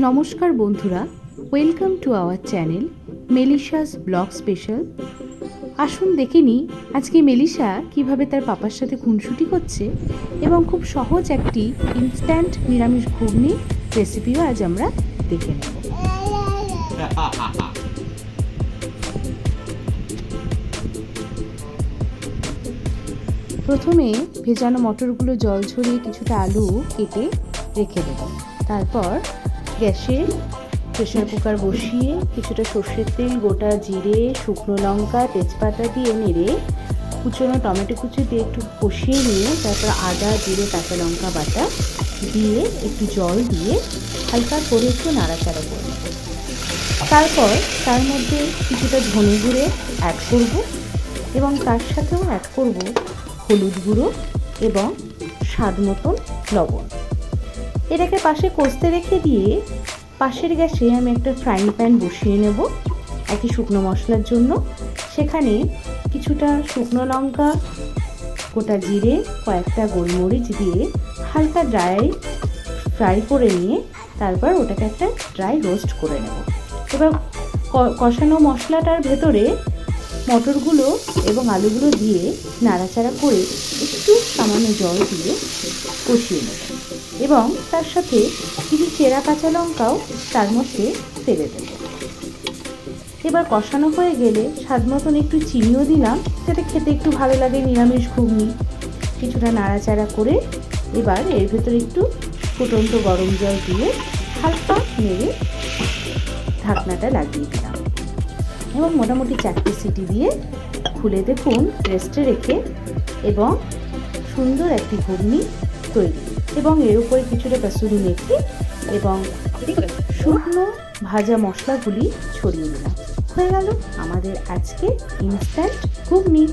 নমস্কার বন্ধুরা, welcome to our channel মেলিশাস ব্লগ স্পেশাল। আসুন দেখে নিই আজকে মেলিশা কিভাবে তার পাপার সাথে খুনসুটি করছে এবং খুব সহজ একটি ইনস্ট্যান্ট নিরামিষ ঘুগনি রেসিপিও আজ আমরা দেখে নেব। প্রথমে ভেজানো মটরগুলো জল ঝরিয়ে কিছুটা আলু কেটে রেখে দেব। তারপর গ্যাসে প্রেসার কুকার বসিয়ে কিছুটা সর্ষের তেল, গোটা জিরে, শুকনো লঙ্কা, তেজপাতা দিয়ে নেড়ে কুচনো টমেটো কুচি দিয়ে একটু কষিয়ে নিয়ে তারপর আদা, জিরে, কাঁচা লঙ্কা বাটা দিয়ে একটু জল দিয়ে হালকা করে একটু নাড়াচাড়া করে নেব। তারপর তার মধ্যে কিছুটা ধনে গুঁড়ো অ্যাড করব এবং তার সাথেও অ্যাড করব হলুদ গুঁড়ো এবং স্বাদ মতন লবণ। এটাকে পাশে কষতে রেখে দিয়ে পাশের গ্যাসে আমি একটা ফ্রাইং প্যান বসিয়ে নেব একই শুকনো মশলার জন্য। সেখানে কিছুটা শুকনো লঙ্কা, গোটা জিরে, কয়েকটা গোলমরিচ দিয়ে হালকা ফ্রাই করে নিয়ে তারপর ওটাকে একটা ড্রাই রোস্ট করে নেব। এবার কষানো মশলাটার ভেতরে মটরগুলো এবং আলুগুলো দিয়ে নাড়াচাড়া করে একটু সামান্য জল দিয়ে কষিয়ে নেব এবং তার সাথে কিছু চেরা কাঁচা লঙ্কাও তার মধ্যে ফেলে দেব। এবার কষানো হয়ে গেলে স্বাদ মতন একটু চিনিও দিলাম যাতে খেতে একটু ভালো লাগে নিরামিষ ঘুগনি। কিছুটা নাড়াচাড়া করে এবার এর ভেতরে একটু ফুটন্ত গরম জল দিয়ে হালকা নেড়ে ঢাকনাটা লাগিয়ে দিলাম এবং মোটামুটি 4টে সিটি দিয়ে খুলে দেখুন রেস্টে রেখে এবং সুন্দর একটি ঘুগনি তৈরি। এবং এর উপরে কিছুটা কাসুরি মেথি এবং শুকনো ভাজা মশলাগুলি ছড়িয়ে দিলাম। হয়ে গেল আমাদের আজকে ইনস্ট্যান্ট ঘুগনি।